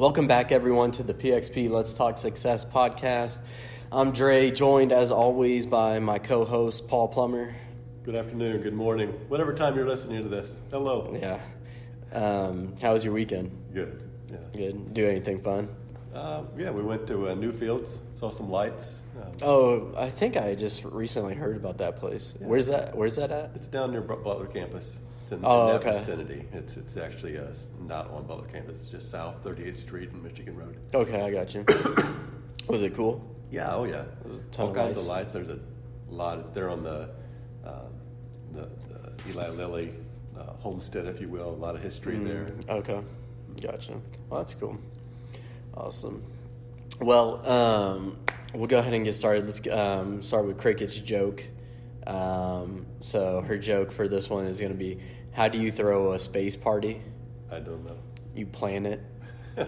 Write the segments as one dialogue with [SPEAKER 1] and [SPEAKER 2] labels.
[SPEAKER 1] Welcome back, everyone, to the PXP Let's Talk Success podcast. I'm Dre, joined as always by my co-host, Paul Plummer.
[SPEAKER 2] Good afternoon, good morning, whatever time you're listening to this. Hello.
[SPEAKER 1] Yeah. How was your weekend?
[SPEAKER 2] Good. Yeah.
[SPEAKER 1] Good. Do anything fun?
[SPEAKER 2] We went to Newfields, saw some lights.
[SPEAKER 1] I think I just recently heard about that place. Yeah. Where's that at?
[SPEAKER 2] It's down near Butler campus. It's in that vicinity. It's actually not on Butler campus. It's just south 38th Street and Michigan Road.
[SPEAKER 1] Okay, I got you. Was it cool?
[SPEAKER 2] Yeah, oh yeah.
[SPEAKER 1] There's a ton
[SPEAKER 2] All kinds of lights. There's a lot. It's there on the Eli Lilly homestead, if you will. A lot of history there.
[SPEAKER 1] Okay, gotcha. Well, that's cool. Awesome. Well, we'll go ahead and get started. Let's start with Cricket's joke. So her joke for this one is going to be, how do you throw a space party?
[SPEAKER 2] I don't know.
[SPEAKER 1] You plan it. I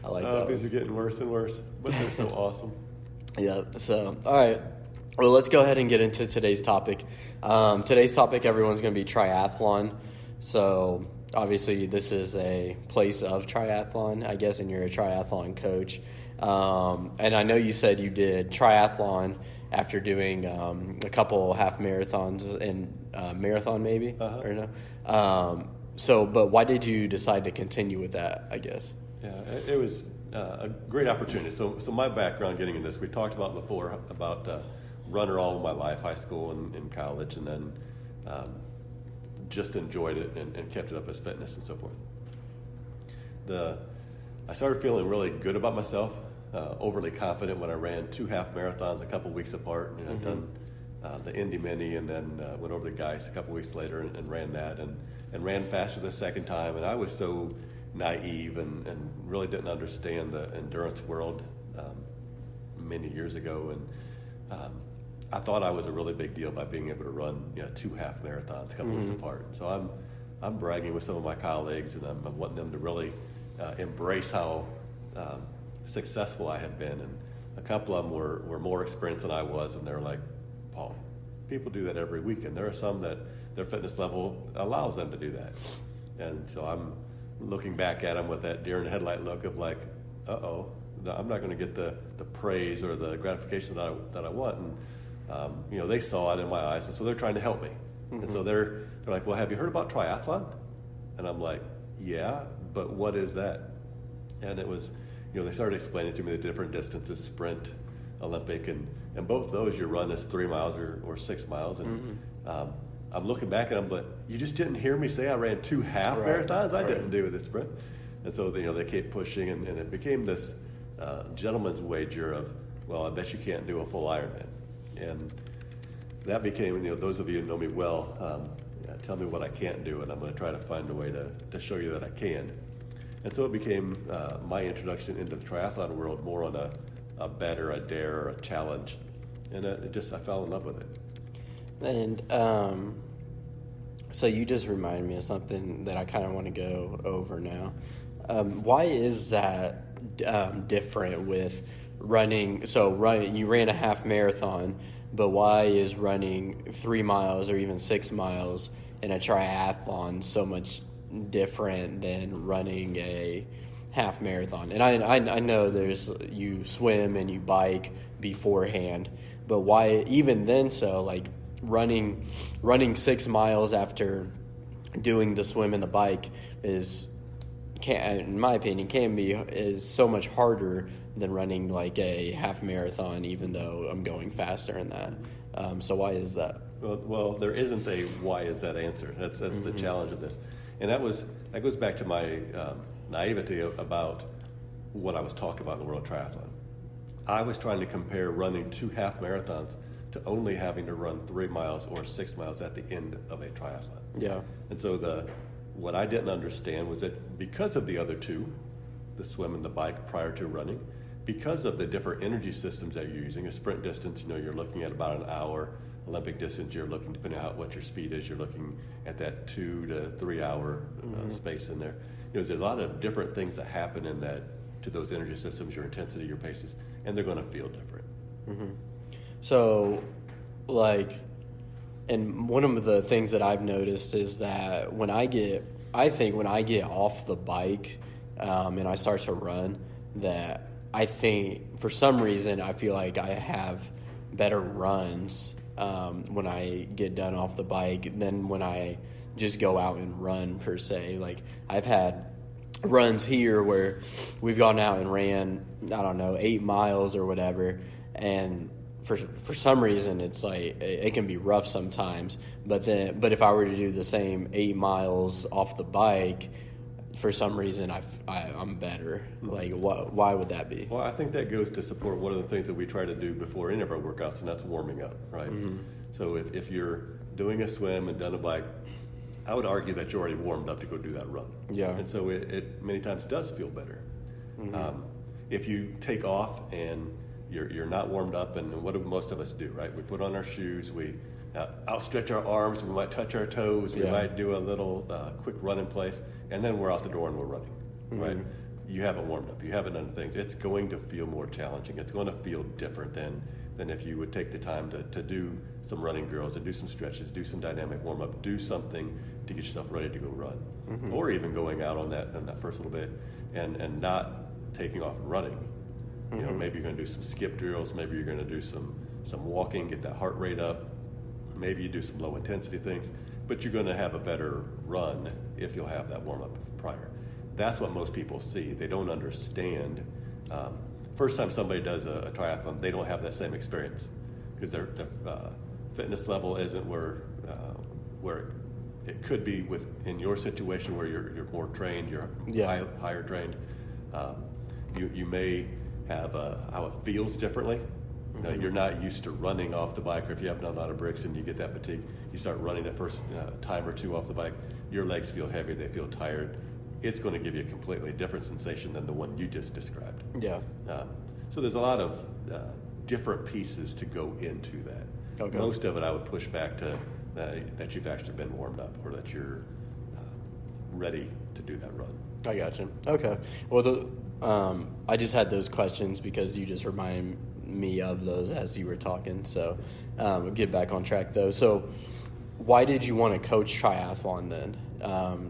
[SPEAKER 1] like that.
[SPEAKER 2] These are getting worse and worse, but they're so awesome.
[SPEAKER 1] Yeah. So, all right. Well, let's go ahead and get into today's topic. Today's topic, everyone's going to be triathlon. So, obviously, this is a place of triathlon, I guess, and you're a triathlon coach. And I know you said you did triathlon after doing a couple half marathons and marathon maybe, or no? But why did you decide to continue with that, I guess?
[SPEAKER 2] Yeah, it was a great opportunity. So my background getting in this, we talked about before about runner all of my life, high school and college, and then just enjoyed it and kept it up as fitness and so forth. I started feeling really good about myself, overly confident when I ran 2 half marathons a couple weeks apart. I'd done the Indy Mini and then went over to Geist a couple weeks later and ran that and ran faster the second time. And I was so naive and really didn't understand the endurance world many years ago. And I thought I was a really big deal by being able to run 2 half marathons a couple weeks apart. So I'm bragging with some of my colleagues, and I'm wanting them to really embrace how successful I had been. And a couple of them were more experienced than I was, and they're like, Paul, people do that every weekend. There are some that their fitness level allows them to do that. And so I'm looking back at them with that deer in the headlight look of like, uh-oh, I'm not going to get the praise or the gratification that I want. And they saw it in my eyes, and so they're trying to help me. And so they're like, well, have you heard about triathlon? And I'm like, yeah, but what is that? And it was, they started explaining to me the different distances, sprint, Olympic, and both those you run as 3 miles or 6 miles. And I'm looking back and I'm like, you just didn't hear me say I ran 2 half marathons? I didn't do this sprint. And so they kept pushing, and it became this gentleman's wager of, well, I bet you can't do a full Ironman. And that became, those of you who know me well, tell me what I can't do, and I'm going to try to find a way to show you that I can. And so it became my introduction into the triathlon world, more on a bet or a dare or a challenge. And I fell in love with it.
[SPEAKER 1] And so you just reminded me of something that I kind of want to go over now. Why is that different with running? So you ran a half marathon, but why is running 3 miles or even 6 miles in a triathlon so much different than running a half marathon? And I know you swim and you bike beforehand, but why even then? So like running 6 miles after doing the swim and the bike in my opinion, is so much harder than running like a half marathon, even though I'm going faster in that. So why is that?
[SPEAKER 2] Well, there isn't a why is that answer. That's the challenge of this. And that goes back to my naivety about what I was talking about in the world of triathlon. I was trying to compare running 2 half marathons to only having to run 3 miles or 6 miles at the end of a triathlon.
[SPEAKER 1] Yeah.
[SPEAKER 2] And so what I didn't understand was that because of the other two, the swim and the bike prior to running, because of the different energy systems that you're using, a sprint distance, you're looking at about an hour. Olympic distance, you're looking, depending on what your speed is, you're looking at that 2 to 3 hour space in there. There's a lot of different things that happen in that to those energy systems, your intensity, your paces, and they're going to feel different.
[SPEAKER 1] So, and one of the things that I've noticed is that when I get I think when I get off the bike and I start to run, that I think for some reason I feel like I have better runs when I get done off the bike than when I just go out and run per se. Like I've had runs here where we've gone out and ran, I don't know, 8 miles or whatever, and for some reason it's like it can be rough sometimes, but if I were to do the same 8 miles off the bike, for some reason I'm better. Like why would that be?
[SPEAKER 2] Well, I think that goes to support one of the things that we try to do before any of our workouts, and that's warming up, right? So if you're doing a swim and done a bike, I would argue that you're already warmed up to go do that run.
[SPEAKER 1] Yeah.
[SPEAKER 2] And so it many times does feel better. If you take off and you're not warmed up, and what do most of us do, right? We put on our shoes, we outstretch our arms, we might touch our toes, we might do a little quick run in place, and then we're out the door and we're running, right? You haven't warmed up, you haven't done things. It's going to feel more challenging. It's going to feel different than if you would take the time to do some running drills, to do some stretches, do some dynamic warm up, do something to get yourself ready to go run, or even going out on that first little bit and not taking off and running. You know, maybe you're going to do some skip drills, maybe you're going to do some walking, get that heart rate up. Maybe you do some low intensity things, but you're going to have a better run if you'll have that warm up prior. That's what most people see. They don't understand. First time somebody does a triathlon, they don't have that same experience because their fitness level isn't where it could be in your situation where you're more trained, you're higher trained. You may have how it feels differently. You're not used to running off the bike, or if you haven't done a lot of bricks and you get that fatigue, you start running that first time or two off the bike, your legs feel heavy, they feel tired. It's going to give you a completely different sensation than the one you just described. Yeah. So there's a lot of different pieces to go into that. Okay. Most of it I would push back to that you've actually been warmed up, or that you're ready to do that run.
[SPEAKER 1] I got you. Okay. Well, I just had those questions because you just reminded me of those as you were talking. So we'll get back on track though. So why did you want to coach triathlon then?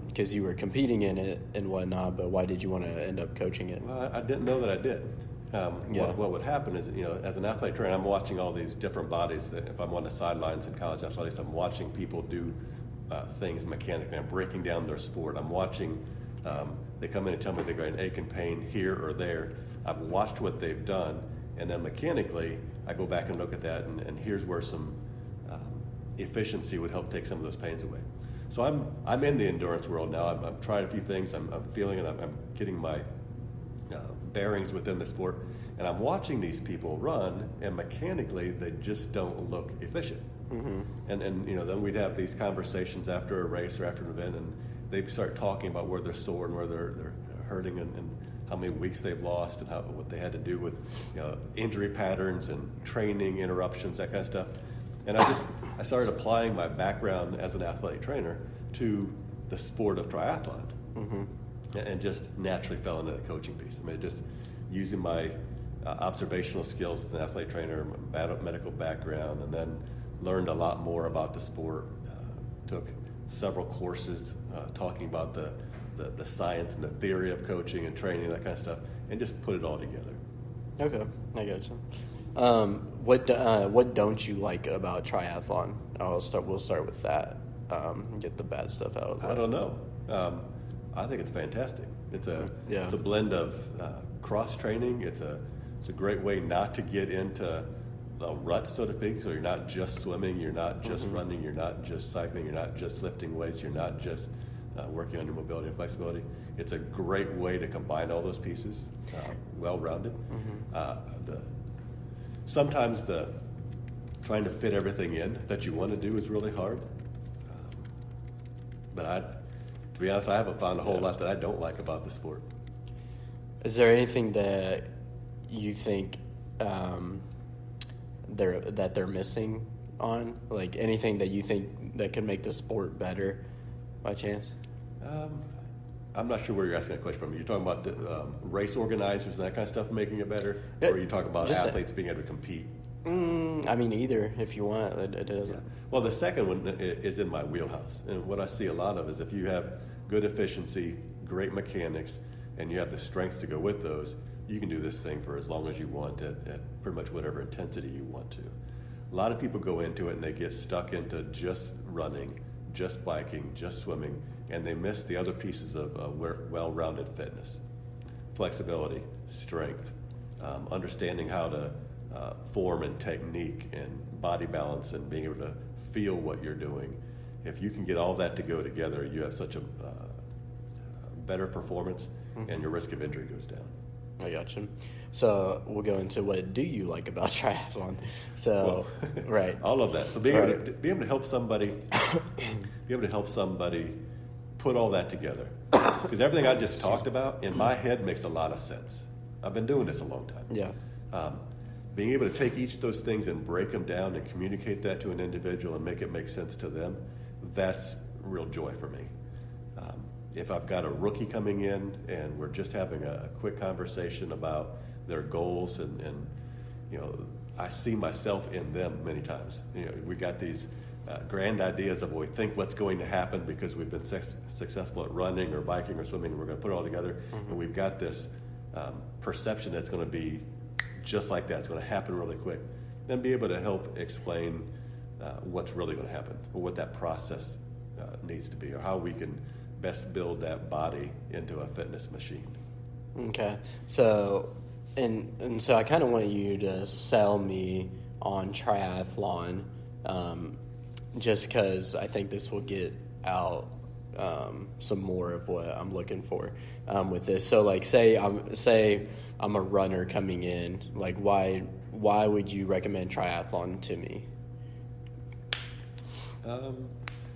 [SPEAKER 1] Because you were competing in it and whatnot, but why did you want to end up coaching it?
[SPEAKER 2] Well, I didn't know that I did. What would happen is, as an athlete trainer, I'm watching all these different bodies. That if I'm on the sidelines in college athletics, I'm watching people do things mechanically. I'm breaking down their sport. I'm watching, they come in and tell me they're going ache and pain here or there. I've watched what they've done, and then mechanically, I go back and look at that, and here's where some efficiency would help take some of those pains away. So I'm in the endurance world now. I've tried a few things. I'm feeling it. I'm getting my bearings within the sport, and I'm watching these people run, and mechanically they just don't look efficient. And then we'd have these conversations after a race or after an event, and they start talking about where they're sore and where they're hurting, and how many weeks they've lost, and what they had to do with injury patterns and training interruptions, that kind of stuff. And I started applying my background as an athletic trainer to the sport of triathlon, and just naturally fell into the coaching piece. I mean, just using my observational skills as an athletic trainer, my medical background, and then learned a lot more about the sport. Took several courses talking about the science and the theory of coaching and training, that kind of stuff, and just put it all together.
[SPEAKER 1] Okay, I got you. What don't you like about triathlon? We'll start with that. Get the bad stuff out of the way.
[SPEAKER 2] I don't know. I think it's fantastic. It's a blend of cross training. It's a great way not to get into a rut, so to speak. So you're not just swimming, you're not just running, you're not just cycling, you're not just lifting weights, you're not just working on your mobility and flexibility. It's a great way to combine all those pieces, well-rounded. Sometimes the trying to fit everything in that you want to do is really hard. But to be honest, I haven't found a whole lot that I don't like about the sport.
[SPEAKER 1] Is there anything that you think they're missing on? Like anything that you think that could make the sport better by chance?
[SPEAKER 2] I'm not sure where you're asking that question from. You're talking about the race organizers and that kind of stuff making it better? Or are you talking about athletes being able to compete?
[SPEAKER 1] I mean, either, if you want. It doesn't.
[SPEAKER 2] Yeah. Well, the second one is in my wheelhouse. And what I see a lot of is if you have good efficiency, great mechanics, and you have the strength to go with those, you can do this thing for as long as you want at pretty much whatever intensity you want to. A lot of people go into it and they get stuck into just running, just biking, just swimming, and they miss the other pieces of well-rounded fitness. Flexibility, strength, understanding how to form and technique and body balance and being able to feel what you're doing. If you can get all that to go together, you have such a better performance, and your risk of injury goes down.
[SPEAKER 1] I got you. So we'll go into what do you like about triathlon. So,
[SPEAKER 2] well,
[SPEAKER 1] right.
[SPEAKER 2] All of that. So being able to help somebody, put all that together. Because everything I just talked about in my head makes a lot of sense. I've been doing this a long time.
[SPEAKER 1] Yeah.
[SPEAKER 2] Being able to take each of those things and break them down and communicate that to an individual and make it make sense to them, that's real joy for me. If I've got a rookie coming in and we're just having a quick conversation about their goals and I see myself in them many times. We got these grand ideas of what we think what's going to happen because we've been successful at running or biking or swimming, and we're going to put it all together, and we've got this perception that's going to be just like that. It's going to happen really quick. Then be able to help explain what's really going to happen, or what that process needs to be, or how we can best build that body into a fitness machine.
[SPEAKER 1] Okay. So, and so I kind of want you to sell me on triathlon, just because I think this will get out some more of what I'm looking for with this. So, like, say I'm a runner coming in. Like, why would you recommend triathlon to me?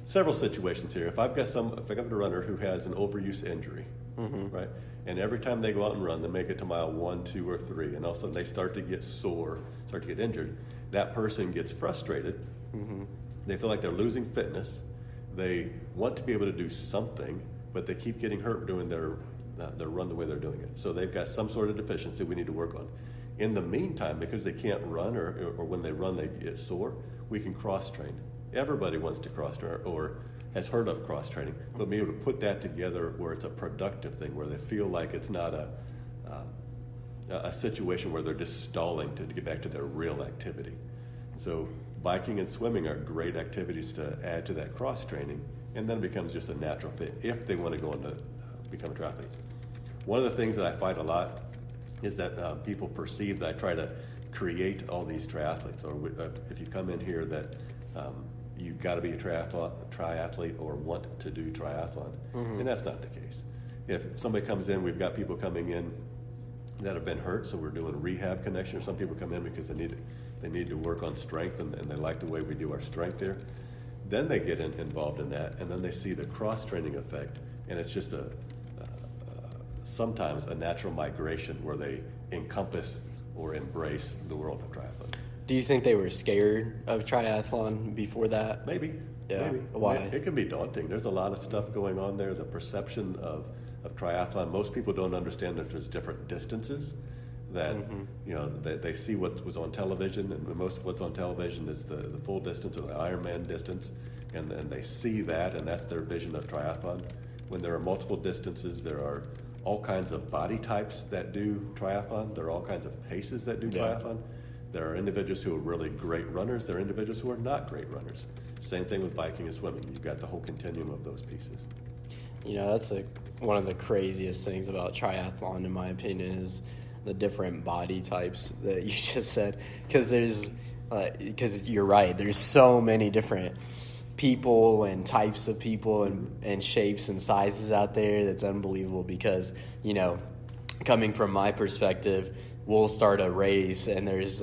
[SPEAKER 2] Several situations here. If I've got a runner who has an overuse injury, right, and every time they go out and run, they make it to mile 1, 2, or 3, and all of a sudden they start to get sore, start to get injured. That person gets frustrated. They feel like they're losing fitness. They want to be able to do something, but they keep getting hurt doing their run the way they're doing it. So they've got some sort of deficiency we need to work on. In the meantime, because they can't run or when they run they get sore, we can cross-train. Everybody wants to cross-train or has heard of cross-training, but be able to put that together where it's a productive thing, where they feel like it's not a situation where they're just stalling to get back to their real activity. So biking and swimming are great activities to add to that cross-training, and then it becomes just a natural fit if they want to go on to become a triathlete. One of the things that I find a lot is that people perceive that I try to create all these triathletes, or if you come in here that you've got to be a triathlete or want to do triathlon, and that's not the case. If somebody comes in, we've got people coming in that have been hurt, so we're doing rehab connection, or some people come in because they need to work on strength, and they like the way we do our strength there. Then they get involved in that, and then they see the cross-training effect, and it's just sometimes a natural migration where they encompass or embrace the world of triathlon.
[SPEAKER 1] Do you think they were scared of triathlon before that?
[SPEAKER 2] Maybe.
[SPEAKER 1] Yeah.
[SPEAKER 2] Maybe.
[SPEAKER 1] Why?
[SPEAKER 2] It can be daunting. There's a lot of stuff going on there. The perception of triathlon, most people don't understand that there's different distances. That they see what was on television, and most of what's on television is the full distance or the Ironman distance, and they see that, and that's their vision of triathlon. When there are multiple distances, there are all kinds of body types that do triathlon. There are all kinds of paces that do triathlon. There are individuals who are really great runners. There are individuals who are not great runners. Same thing with biking and swimming. You've got the whole continuum of those pieces.
[SPEAKER 1] That's one of the craziest things about triathlon, in my opinion, is the different body types that you just said. Because you're right, there's so many different people and types of people and shapes and sizes out there. That's unbelievable because, coming from my perspective, we'll start a race and there's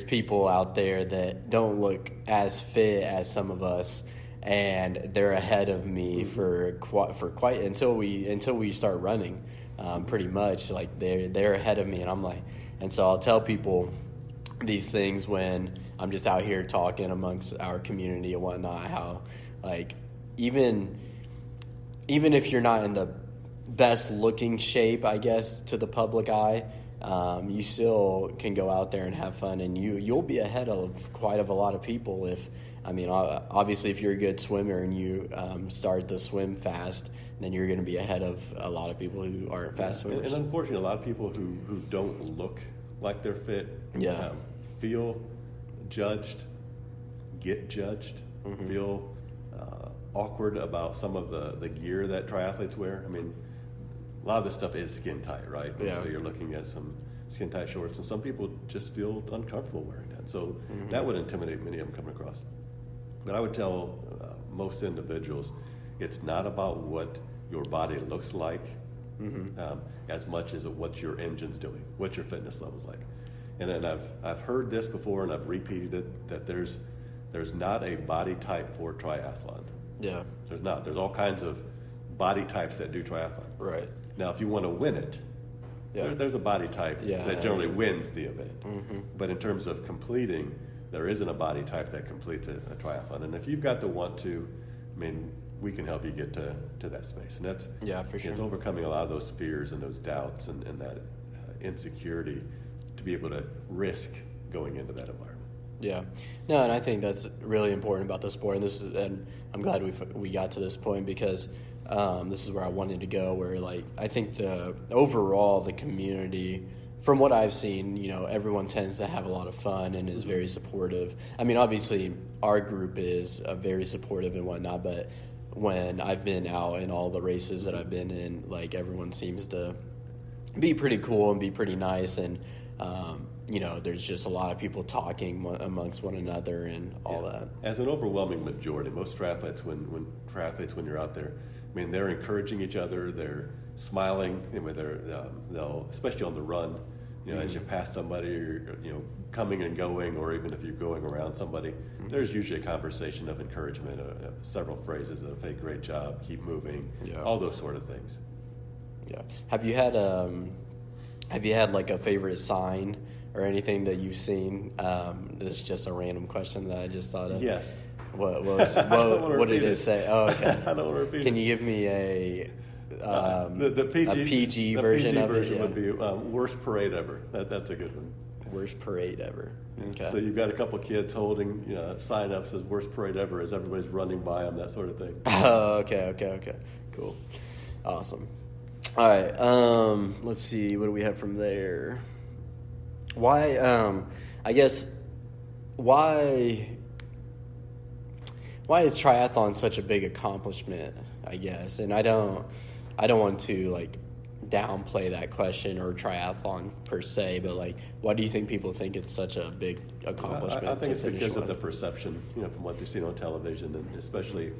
[SPEAKER 1] people out there that don't look as fit as some of us, and they're ahead of me for quite until we start running. Pretty much, like they're ahead of me, and I'm like, and so I'll tell people these things when I'm just out here talking amongst our community and whatnot, how like even if you're not in the best looking shape, I guess, to the public eye, you still can go out there and have fun, and you'll be ahead of quite a lot of people if I mean, obviously, if you're a good swimmer and you start the swim fast, then you're going to be ahead of a lot of people who aren't fast swimmers.
[SPEAKER 2] And unfortunately, a lot of people who don't look like they're fit feel judged, get judged, feel awkward about some of the gear that triathletes wear. I mean, a lot of this stuff is skin tight, right?
[SPEAKER 1] Yeah.
[SPEAKER 2] So you're looking at some skin tight shorts, and some people just feel uncomfortable wearing that. So that would intimidate many of them coming across. But I would tell most individuals, it's not about what your body looks like as much as what your engine's doing, what your fitness level's like. And then I've heard this before, and I've repeated it, that there's not a body type for triathlon.
[SPEAKER 1] Yeah.
[SPEAKER 2] There's not. There's all kinds of body types that do triathlon.
[SPEAKER 1] Right.
[SPEAKER 2] Now, if you want to win it, there's a body type that generally wins the event. But in terms of completing, there isn't a body type that completes a triathlon. And if you've got the want to, I mean, we can help you get to that space. And that's
[SPEAKER 1] for sure.
[SPEAKER 2] It's overcoming a lot of those fears and those doubts and that insecurity to be able to risk going into that environment.
[SPEAKER 1] Yeah, no, and I think that's really important about the sport. And I'm glad we got to this point because this is where I wanted to go. Where I think overall the community, from what I've seen, everyone tends to have a lot of fun and is very supportive. I mean, obviously our group is very supportive and whatnot, but when I've been out in all the races that I've been in, everyone seems to be pretty cool and be pretty nice, and there's just a lot of people talking amongst one another and all that. As
[SPEAKER 2] an overwhelming majority, most triathletes, when you're out there, I mean, they're encouraging each other, they're smiling, they'll, especially on the run, as you pass somebody, or, coming and going, or even if you're going around somebody, there's usually a conversation of encouragement, several phrases of, hey, great job, keep moving, all those sort of things.
[SPEAKER 1] Yeah. Have you had a favorite sign or anything that you've seen? This is just a random question that I just thought of.
[SPEAKER 2] Yes.
[SPEAKER 1] What did it say? Oh, okay.
[SPEAKER 2] I don't want to repeat it.
[SPEAKER 1] Can you give me a PG
[SPEAKER 2] The PG
[SPEAKER 1] version of it?
[SPEAKER 2] version would be worst parade ever. That's a good one.
[SPEAKER 1] Worst parade ever. Okay.
[SPEAKER 2] So you've got a couple kids holding sign up says worst parade ever as everybody's running by them, that sort of thing.
[SPEAKER 1] Oh, okay. Cool. Awesome. All right. Let's see. What do we have from there? Why is triathlon such a big accomplishment, I guess? And I don't want to downplay that question or triathlon per se, but why do you think people think it's such a big accomplishment?
[SPEAKER 2] I think it's because of the perception, from what they've seen on television, and especially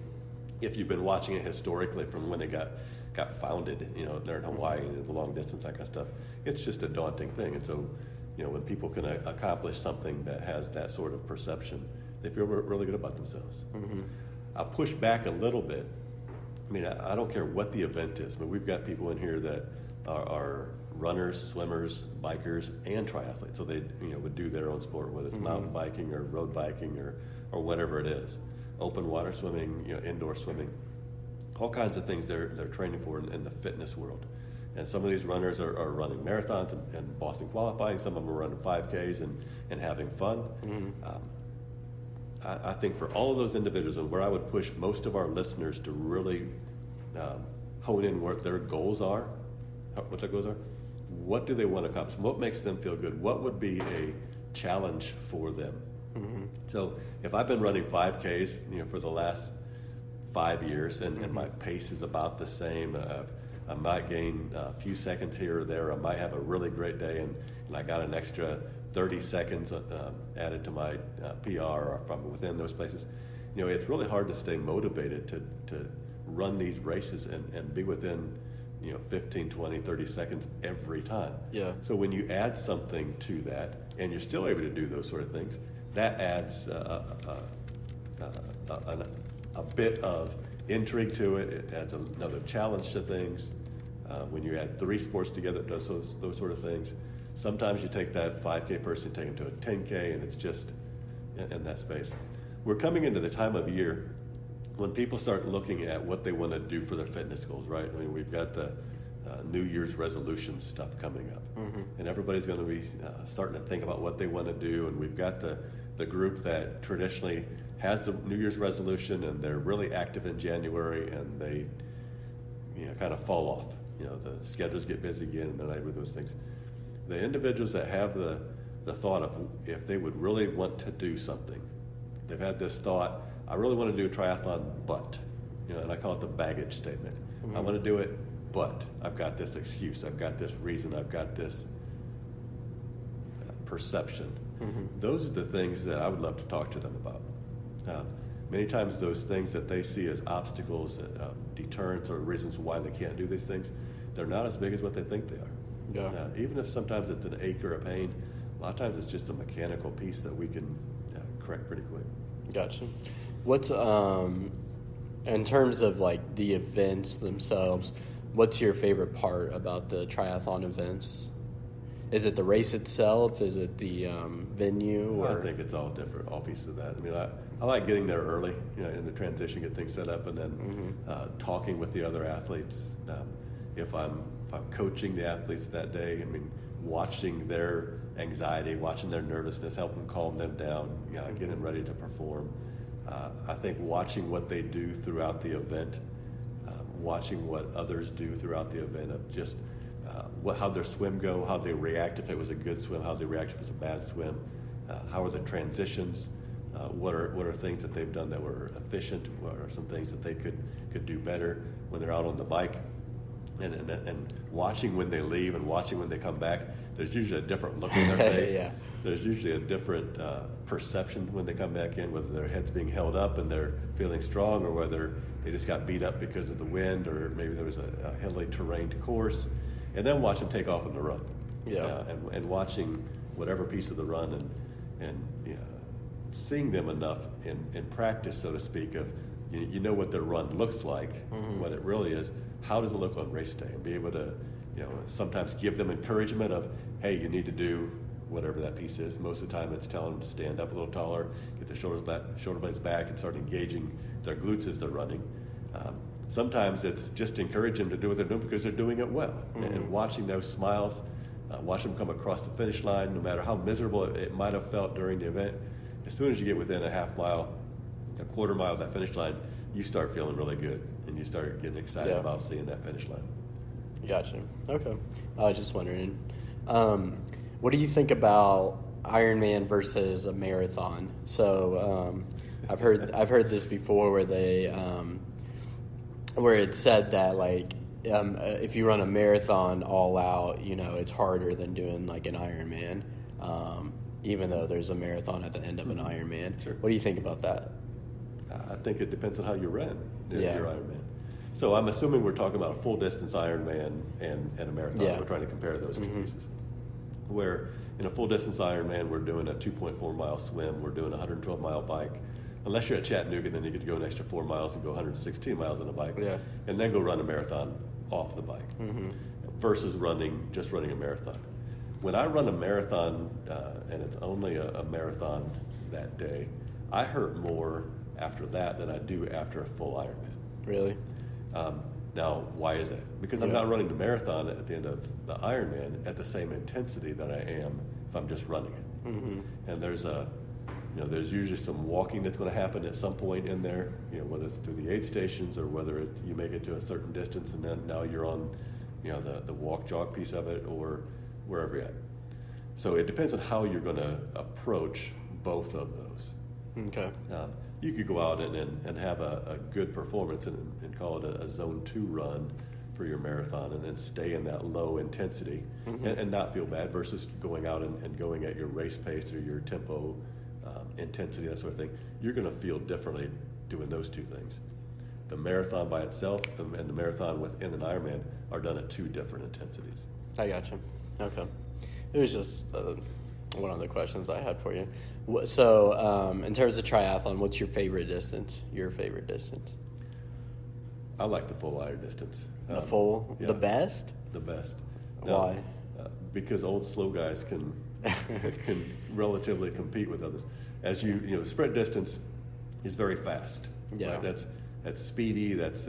[SPEAKER 2] if you've been watching it historically from when it got founded, there in Hawaii and the long distance, that kind of stuff. It's just a daunting thing. And so, when people can accomplish something that has that sort of perception, they feel really good about themselves. I'll push back a little bit. I mean, I don't care what the event is, but we've got people in here that are runners, swimmers, bikers, and triathletes. So they, would do their own sport, whether it's mountain biking or road biking or whatever it is. Open water swimming, indoor swimming. All kinds of things they're training for in the fitness world. And some of these runners are running marathons and Boston qualifying. Some of them are running 5Ks and having fun. I think for all of those individuals, and where I would push most of our listeners to really hone in what their goals are, what their goals are, what do they want to accomplish? What makes them feel good? What would be a challenge for them? So if I've been running 5Ks, for the last 5 years, and my pace is about the same. I might gain a few seconds here or there. I might have a really great day, and I got an extra 30 seconds added to my PR or from within those places. It's really hard to stay motivated to run these races and be within 15, 20, 30 seconds every time.
[SPEAKER 1] Yeah.
[SPEAKER 2] So when you add something to that, and you're still able to do those sort of things, that adds a bit of intrigue to it. It adds another challenge to things. When you add 3 sports together, it does those sort of things. Sometimes you take that 5K person, take them to a 10K, and it's just in that space. We're coming into the time of year when people start looking at what they want to do for their fitness goals, right? I mean, we've got the New Year's resolution stuff coming up, and everybody's going to be starting to think about what they want to do, and we've got the the group that traditionally has the New Year's resolution and they're really active in January and they, kind of fall off. The schedules get busy again and they're not able to do those things. The individuals that have the thought of if they would really want to do something, they've had this thought, I really want to do a triathlon, but, and I call it the baggage statement. I want to do it, but I've got this excuse, I've got this reason, I've got this perception. Those are the things that I would love to talk to them about. Many times those things that they see as obstacles, deterrents, or reasons why they can't do these things, they're not as big as what they think they are.
[SPEAKER 1] Yeah.
[SPEAKER 2] Even if sometimes it's an ache or a pain, a lot of times it's just a mechanical piece that we can correct pretty quick.
[SPEAKER 1] Gotcha. What's in terms of like the events themselves, what's your favorite part about the triathlon events? Is it the race itself? Is it the venue? Or?
[SPEAKER 2] I think it's all different, all pieces of that. I mean, I like getting there early, in the transition, get things set up, and then talking with the other athletes. If I'm coaching the athletes that day, I mean, watching their anxiety, watching their nervousness, helping calm them down, getting them ready to perform. I think watching what they do throughout the event, watching what others do throughout the event, of just how their swim go, how they react if it was a good swim, how they react if it was a bad swim, how are the transitions, what are things that they've done that were efficient, what are some things that they could do better when they're out on the bike, and watching when they leave and watching when they come back. There's usually a different look in their face.
[SPEAKER 1] Yeah.
[SPEAKER 2] There's usually a different perception when they come back in, whether their head's being held up and they're feeling strong, or whether they just got beat up because of the wind, or maybe there was a hilly terrained course. And then watch them take off on the run.
[SPEAKER 1] Yeah.
[SPEAKER 2] And watching whatever piece of the run and seeing them enough in practice, so to speak, of what their run looks like, what it really is. How does it look on race day? And be able to, sometimes give them encouragement of, hey, you need to do whatever that piece is. Most of the time it's telling them to stand up a little taller, get their shoulder blades back, and start engaging their glutes as they're running. Sometimes it's just encourage them to do what they're doing because they're doing it well. And watching those smiles, watch them come across the finish line, no matter how miserable it might have felt during the event. As soon as you get within a half mile, a quarter mile of that finish line, you start feeling really good, and you start getting excited about seeing that finish line.
[SPEAKER 1] Gotcha. Okay. I was just wondering, what do you think about Ironman versus a marathon? So I've heard this before where they where it said that like if you run a marathon all out, it's harder than doing like an Ironman, even though there's a marathon at the end of an Ironman. Sure. What do you think about that?
[SPEAKER 2] I think it depends on how you ran your Ironman. So I'm assuming we're talking about a full distance Ironman and a marathon.
[SPEAKER 1] Yeah.
[SPEAKER 2] We're trying to compare those two pieces. Where in a full distance Ironman, we're doing a 2.4 mile swim, we're doing a 112 mile bike. Unless you're at Chattanooga, then you get to go an extra 4 miles and go 116 miles on a bike, and then go run a marathon off the bike, versus just running a marathon. When I run a marathon, and it's only a marathon that day, I hurt more after that than I do after a full Ironman.
[SPEAKER 1] Really?
[SPEAKER 2] Now, why is that? Because I'm not running the marathon at the end of the Ironman at the same intensity that I am if I'm just running it. And there's usually some walking that's going to happen at some point in there, whether it's through the aid stations or whether you make it to a certain distance and then now you're on, the walk jog piece of it or wherever you're at. So it depends on how you're going to approach both of those.
[SPEAKER 1] Okay.
[SPEAKER 2] You could go out and have a good performance and call it a zone 2 run for your marathon and then stay in that low intensity and not feel bad versus going out and going at your race pace or your tempo intensity, that sort of thing. You're going to feel differently doing those two things. The marathon by itself and the marathon within an Ironman are done at two different intensities.
[SPEAKER 1] I gotcha. Okay. It was just one of the questions I had for you. So in terms of triathlon, what's your favorite distance?
[SPEAKER 2] I like the full Iron distance.
[SPEAKER 1] The full? Yeah. The best?
[SPEAKER 2] The best.
[SPEAKER 1] Why?
[SPEAKER 2] Because old slow guys can relatively compete with others. As the sprint distance is very fast.
[SPEAKER 1] Yeah.
[SPEAKER 2] Right? That's speedy. It's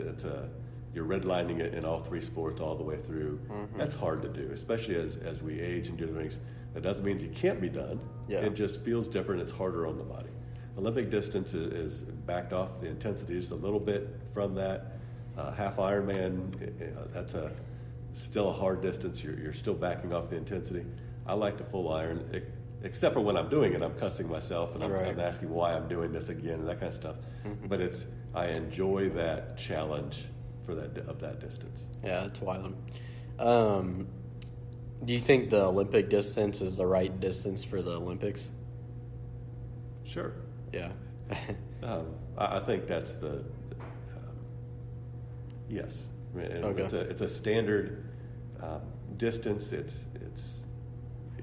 [SPEAKER 2] you're redlining it in all three sports all the way through. That's hard to do, especially as we age and do the things. That doesn't mean you can't be done.
[SPEAKER 1] Yeah.
[SPEAKER 2] It just feels different. It's harder on the body. Olympic distance is backed off the intensity just a little bit from that. Half Ironman, that's still a hard distance. You're still backing off the intensity. I like the full iron, except for when I'm doing it, I'm cussing myself and I'm asking why I'm doing this again and that kind of stuff. But I enjoy that challenge for that distance.
[SPEAKER 1] Yeah, it's wild. Do you think the Olympic distance is the right distance for the Olympics?
[SPEAKER 2] Sure.
[SPEAKER 1] Yeah.
[SPEAKER 2] I think that's yes.
[SPEAKER 1] Okay.
[SPEAKER 2] It's a standard distance. It's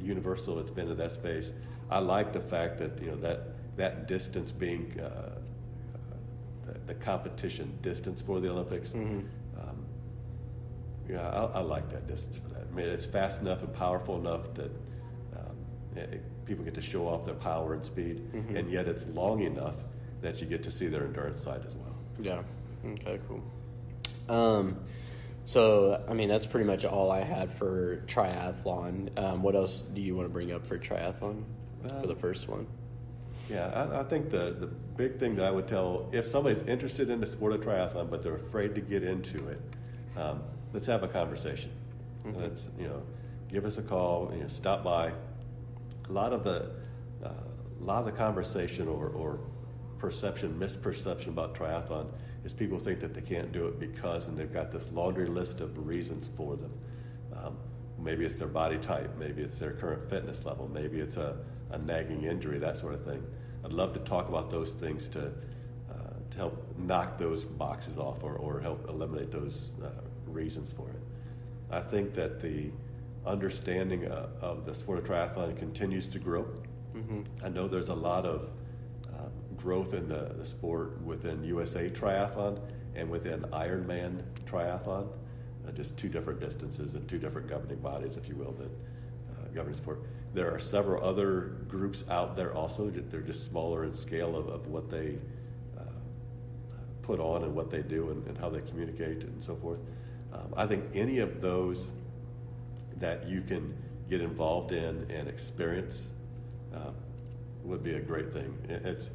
[SPEAKER 2] universal. It's been in that space. I like the fact that that distance being the competition distance for the Olympics. I like that distance for that. I mean, it's fast enough and powerful enough that people get to show off their power and speed, and yet it's long enough that you get to see their endurance side as well.
[SPEAKER 1] Yeah. Okay, cool. So, I mean, that's pretty much all I had for triathlon. What else do you want to bring up for triathlon for the first one?
[SPEAKER 2] Yeah, I think the big thing that I would tell, if somebody's interested in the sport of triathlon but they're afraid to get into it, let's have a conversation. Let's give us a call. Stop by. A lot of the conversation or misperception about triathlon is people think that they can't do it because, and they've got this laundry list of reasons for them. Maybe it's their body type, maybe it's their current fitness level, maybe it's a nagging injury, that sort of thing. I'd love to talk about those things to help knock those boxes off or help eliminate those reasons for it. I think that the understanding of the sport of triathlon continues to grow. I know there's a lot of growth in the sport within USA Triathlon and within Ironman Triathlon, just two different distances and two different governing bodies, if you will, that govern sport. There are several other groups out there also. They're just smaller in scale of what they put on and what they do and how they communicate and so forth. I think any of those that you can get involved in and experience would be a great thing. It's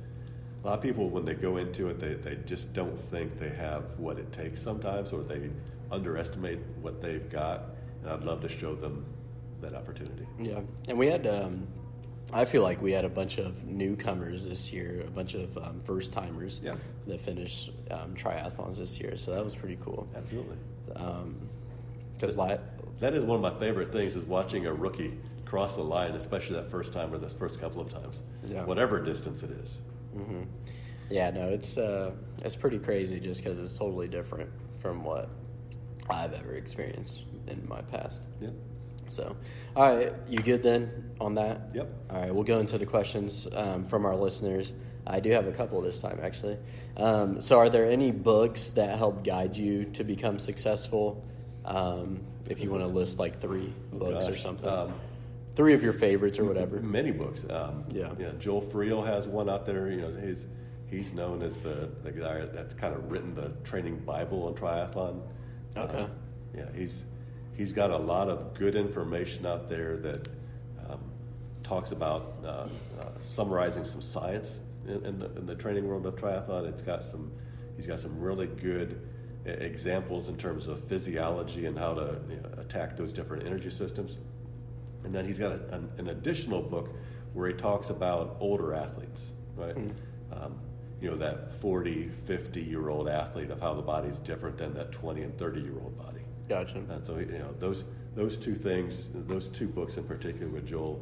[SPEAKER 2] a lot of people, when they go into it, they just don't think they have what it takes sometimes, or they underestimate what they've got, and I'd love to show them that opportunity.
[SPEAKER 1] Yeah, and we had, I feel like we had a bunch of newcomers this year, a bunch of first-timers that finished triathlons this year, so that was pretty cool.
[SPEAKER 2] Absolutely.
[SPEAKER 1] That
[SPEAKER 2] is one of my favorite things, is watching a rookie cross the line, especially that first time or the first couple of times, whatever distance it is.
[SPEAKER 1] Yeah, no, it's pretty crazy just because it's totally different from what I've ever experienced in my past.
[SPEAKER 2] Yep.
[SPEAKER 1] So, all right, you good then on that?
[SPEAKER 2] Yep.
[SPEAKER 1] All right, we'll go into the questions from our listeners. I do have a couple this time, actually. So are there any books that helped guide you to become successful? If you want to list like three books or something. Three of your favorites or whatever.
[SPEAKER 2] Many books. Joel Friel has one out there. He's known as the guy that's kind of written the training Bible on triathlon.
[SPEAKER 1] Okay.
[SPEAKER 2] He's got a lot of good information out there that talks about summarizing some science in the training world of triathlon. He's got some really good examples in terms of physiology and how to attack those different energy systems. And then he's got an additional book where he talks about older athletes, right? That 40, 50-year-old athlete, of how the body's different than that 20 and 30-year-old body.
[SPEAKER 1] Gotcha.
[SPEAKER 2] And so, those two things, those two books in particular with Joel,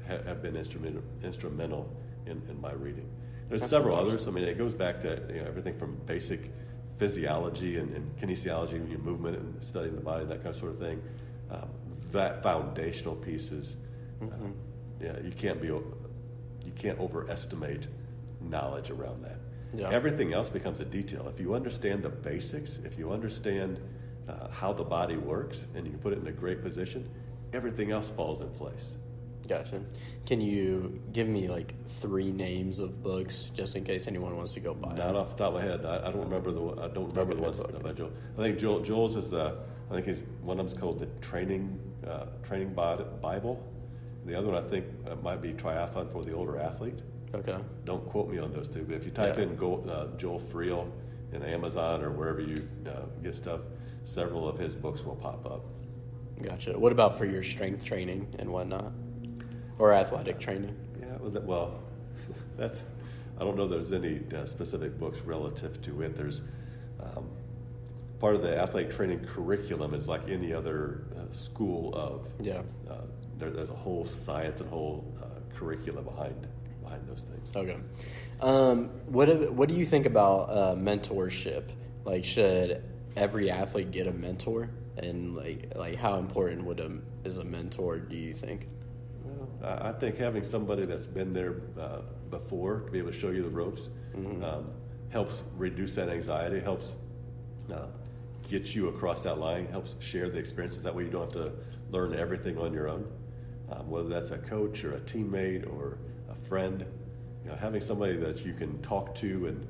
[SPEAKER 2] have been instrumental in my reading. There's several others. I mean, it goes back to everything from basic physiology and kinesiology, movement and studying the body, that kind of sort of thing. That foundational piece is, you can't overestimate knowledge around that. Yeah. Everything else becomes a detail. If you understand the basics, if you understand how the body works, and you can put it in a great position, everything else falls in place.
[SPEAKER 1] Gotcha. Can you give me like 3 names of books just in case anyone wants to go buy
[SPEAKER 2] Not
[SPEAKER 1] them?
[SPEAKER 2] off the top of my head. I don't remember the
[SPEAKER 1] Okay,
[SPEAKER 2] ones
[SPEAKER 1] that's okay.
[SPEAKER 2] by Joel. I think Joel's is I think he's one of them's called the Training Bible. The other one I think might be Triathlon for the Older Athlete.
[SPEAKER 1] Okay.
[SPEAKER 2] Don't quote me on those two, but if you type in Joel Friel in Amazon or wherever you get stuff, several of his books will pop up.
[SPEAKER 1] Gotcha. What about for your strength training and whatnot? Or athletic training?
[SPEAKER 2] Yeah, well, that's, I don't know if there's any specific books relative to it. There's part of the athletic training curriculum is like any other school of.
[SPEAKER 1] Yeah.
[SPEAKER 2] There's a whole science and whole curricula behind those things.
[SPEAKER 1] Okay. What do you think about mentorship? Like, should every athlete get a mentor? And like how important is a mentor, do you think?
[SPEAKER 2] Well, I think having somebody that's been there before to be able to show you the ropes helps reduce that anxiety, helps get you across that line, helps share the experiences. That way you don't have to learn everything on your own. Whether that's a coach or a teammate or a friend, having somebody that you can talk to and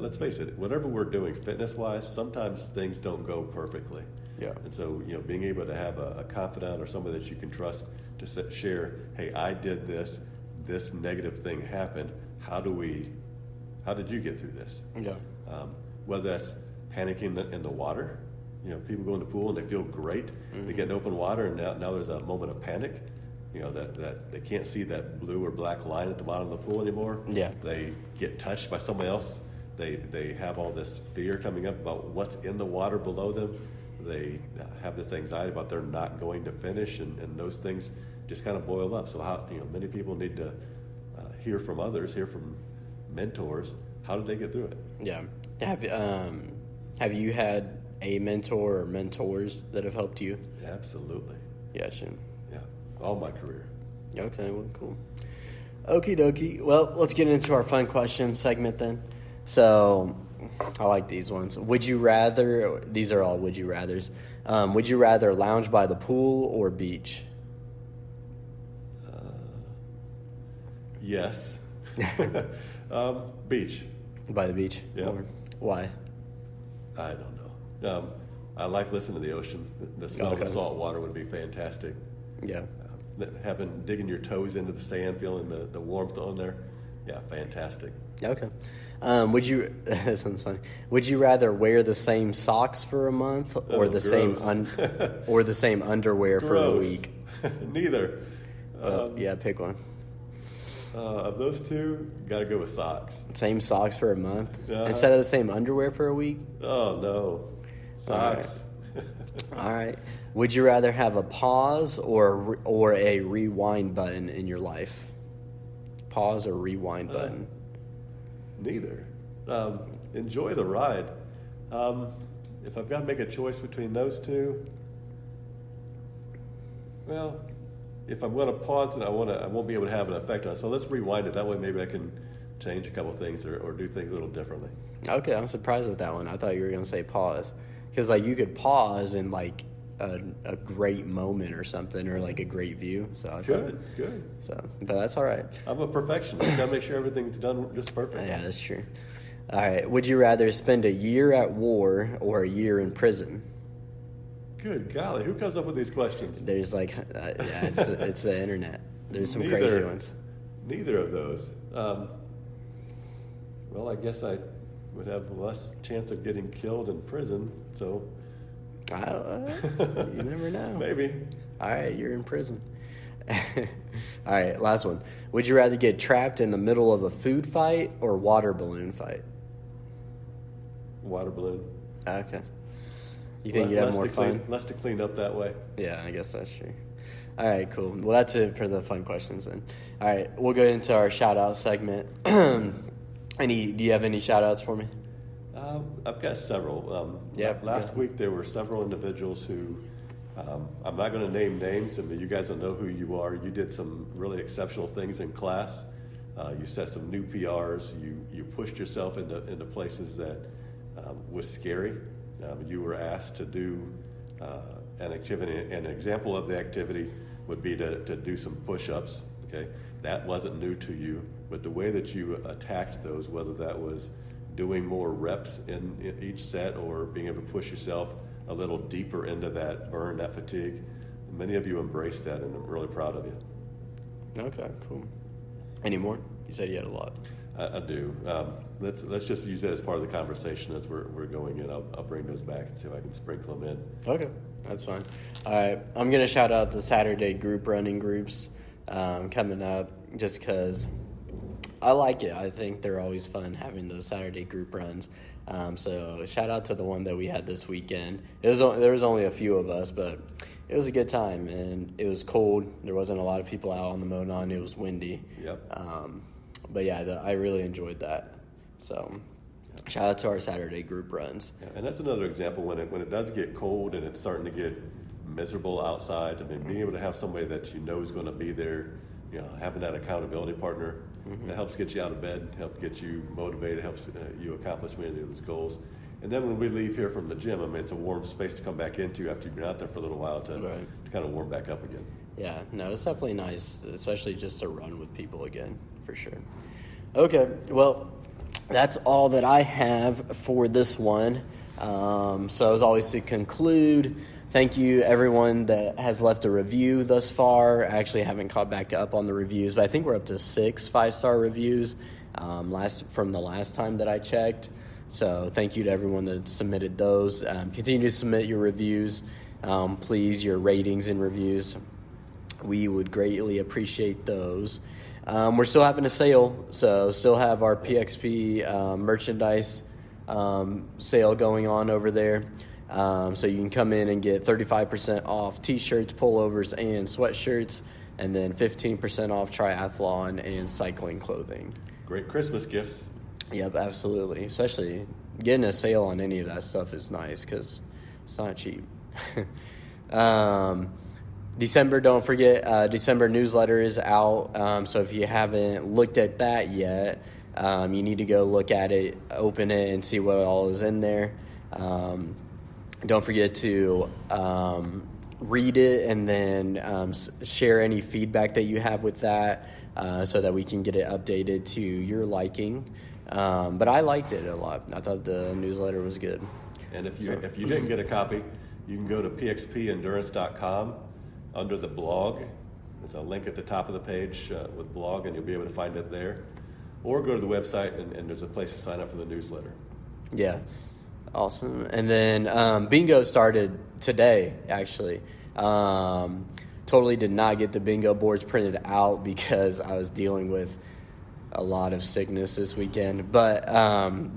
[SPEAKER 2] let's face it, whatever we're doing fitness-wise, sometimes things don't go perfectly.
[SPEAKER 1] Yeah.
[SPEAKER 2] And so, being able to have a confidant or somebody that you can trust to share, hey, I did this negative thing happened. How did you get through this?
[SPEAKER 1] Yeah.
[SPEAKER 2] Whether that's panicking in the water, people go in the pool and they feel great. They get in open water and now there's a moment of panic. That they can't see that blue or black line at the bottom of the pool anymore.
[SPEAKER 1] Yeah.
[SPEAKER 2] They get touched by somebody else. They have all this fear coming up about what's in the water below them. They have this anxiety about they're not going to finish, and those things just kind of boil up. So many people need to hear from others, hear from mentors. How did they get through it?
[SPEAKER 1] Yeah. Have you had a mentor or mentors that have helped you?
[SPEAKER 2] Absolutely.
[SPEAKER 1] Gotcha.
[SPEAKER 2] Yeah. All my career.
[SPEAKER 1] Okay, well, cool. Okie dokie. Well, let's get into our fun question segment then. So, I like these ones. Would you rather, these are all would you rathers. Would you rather lounge by the pool or beach?
[SPEAKER 2] Yes. Beach.
[SPEAKER 1] By the beach?
[SPEAKER 2] Yeah.
[SPEAKER 1] Or why?
[SPEAKER 2] I don't know. I like listening to the ocean. The smell of the
[SPEAKER 1] Okay.
[SPEAKER 2] salt water would be fantastic.
[SPEAKER 1] Yeah.
[SPEAKER 2] Digging your toes into the sand, feeling the warmth on there. Yeah, fantastic.
[SPEAKER 1] Okay. Would you, this one's funny. Would you rather wear the same socks for a month or
[SPEAKER 2] Oh,
[SPEAKER 1] the same
[SPEAKER 2] gross.
[SPEAKER 1] or the same underwear for a
[SPEAKER 2] Gross.
[SPEAKER 1] week?
[SPEAKER 2] Neither.
[SPEAKER 1] Yeah, pick one.
[SPEAKER 2] Of those two, got to go with socks.
[SPEAKER 1] Same socks for a month
[SPEAKER 2] Uh-huh.
[SPEAKER 1] instead of the same underwear for a week?
[SPEAKER 2] Oh, no. Socks.
[SPEAKER 1] All right. Would you rather have a pause or a rewind button in your life? Pause or rewind button?
[SPEAKER 2] Neither. Enjoy the ride. If I've got to make a choice between those two, well, if I'm going to pause it, I won't be able to have an effect on it. So let's rewind it. That way, maybe I can change a couple things or do things a little differently.
[SPEAKER 1] Okay, I'm surprised with that one. I thought you were going to say pause. Because, you could pause in, a great moment or something or, a great view. So I thought,
[SPEAKER 2] Good.
[SPEAKER 1] but that's all right.
[SPEAKER 2] I'm a perfectionist. Got to make sure everything's done just perfect.
[SPEAKER 1] Yeah, that's true. All right. Would you rather spend a year at war or a year in prison?
[SPEAKER 2] Good golly, who comes up with these questions?
[SPEAKER 1] There's it's the internet. There's some crazy ones.
[SPEAKER 2] Neither of those. Well, I guess I would have less chance of getting killed in prison, so
[SPEAKER 1] I don't know. You never know.
[SPEAKER 2] maybe.
[SPEAKER 1] All right, you're in prison. All right, last one. Would you rather get trapped in the middle of a food fight or water balloon fight?
[SPEAKER 2] Water balloon.
[SPEAKER 1] Okay. You think you'd have more fun?
[SPEAKER 2] Less to clean up that way.
[SPEAKER 1] Yeah, I guess that's true. All right, cool. Well, that's it for the fun questions then. All right, we'll go into our shout-out segment. Do you have any shout-outs for me?
[SPEAKER 2] I've got several. Last week there were several individuals who, I'm not going to name names, but you guys will know who you are. You did some really exceptional things in class. You set some new PRs. You pushed yourself into places that was scary. You were asked to do an activity. An example of the activity would be to do some push-ups, okay? That wasn't new to you, but the way that you attacked those, whether that was doing more reps in each set or being able to push yourself a little deeper into that burn, that fatigue, many of you embraced that, and I'm really proud of you.
[SPEAKER 1] Okay, cool. Any more? You said you had a lot.
[SPEAKER 2] I do. Let's just use that as part of the conversation as we're going in. I'll bring those back and see if I can sprinkle them in.
[SPEAKER 1] Okay, that's fine. All right, I'm going to shout out the Saturday group running groups coming up just because I like it. I think they're always fun having those Saturday group runs. So shout out to the one that we had this weekend. There was only a few of us, but it was a good time, and it was cold. There wasn't a lot of people out on the Monon. It was windy.
[SPEAKER 2] Yep.
[SPEAKER 1] But yeah, I really enjoyed that. So shout out to our Saturday group runs.
[SPEAKER 2] Yeah, and that's another example when it does get cold and it's starting to get miserable outside. I mean, being able to have somebody that you know is going to be there, having that accountability partner, that helps get you out of bed, helps get you motivated, helps you accomplish many of those goals. And then when we leave here from the gym, I mean, it's a warm space to come back into after you've been out there for a little while to kind of warm back up again.
[SPEAKER 1] Yeah, no, it's definitely nice, especially just to run with people again, for sure. Okay, well, that's all that I have for this one. So as always, to conclude, thank you everyone that has left a review thus far. I actually haven't caught back up on the reviews, but I think we're up to 6 5-star reviews from the last time that I checked. So thank you to everyone that submitted those. Continue to submit your reviews, please, your ratings and reviews. We would greatly appreciate those. We're still having a sale, so still have our PXP merchandise sale going on over there. So you can come in and get 35% off T-shirts, pullovers, and sweatshirts, and then 15% off triathlon and cycling clothing.
[SPEAKER 2] Great Christmas gifts.
[SPEAKER 1] Yep, absolutely. Especially getting a sale on any of that stuff is nice because it's not cheap. December, don't forget, December newsletter is out. So if you haven't looked at that yet, you need to go look at it, open it, and see what all is in there. Don't forget to read it and then share any feedback that you have with that so that we can get it updated to your liking. But I liked it a lot. I thought the newsletter was good.
[SPEAKER 2] And if you didn't get a copy, you can go to pxpendurance.com under the blog. There's a link at the top of the page with blog, and you'll be able to find it there. Or go to the website, and there's a place to sign up for the newsletter.
[SPEAKER 1] Yeah, awesome. And then bingo started today, actually. Totally did not get the bingo boards printed out because I was dealing with a lot of sickness this weekend. But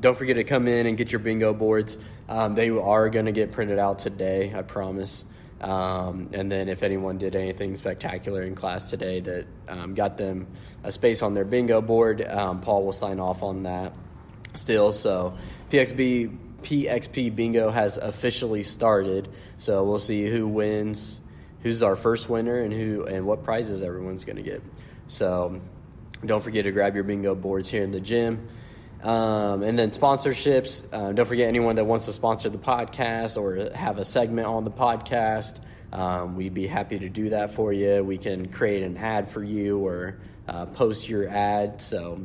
[SPEAKER 1] don't forget to come in and get your bingo boards. They are going to get printed out today, I promise. And then if anyone did anything spectacular in class today that got them a space on their bingo board, Paul will sign off on that still. So PXP bingo has officially started. So we'll see who wins, who's our first winner, and what prizes everyone's going to get. So don't forget to grab your bingo boards here in the gym. And then sponsorships. Don't forget anyone that wants to sponsor the podcast or have a segment on the podcast. We'd be happy to do that for you. We can create an ad for you or post your ad. So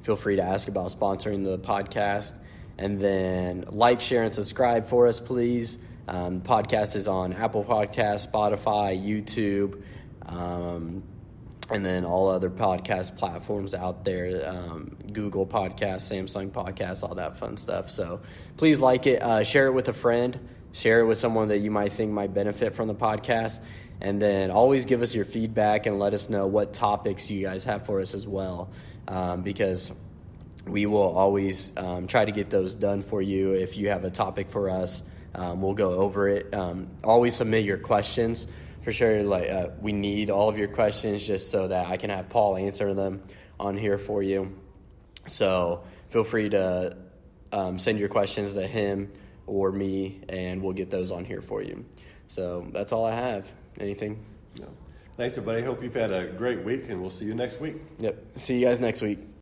[SPEAKER 1] feel free to ask about sponsoring the podcast. And then like, share, and subscribe for us, please. The podcast is on Apple Podcasts, Spotify, YouTube, and then all other podcast platforms out there, Google Podcasts, Samsung Podcasts, all that fun stuff. So please like it, share it with a friend, share it with someone that you might think might benefit from the podcast, and then always give us your feedback and let us know what topics you guys have for us as well, because we will always try to get those done for you. If you have a topic for us, we'll go over it. Always submit your questions. For sure, we need all of your questions just so that I can have Paul answer them on here for you. So feel free to send your questions to him or me, and we'll get those on here for you. So that's all I have. Anything?
[SPEAKER 2] No. Thanks, everybody. Hope you've had a great week, and we'll see you next week.
[SPEAKER 1] Yep. See you guys next week.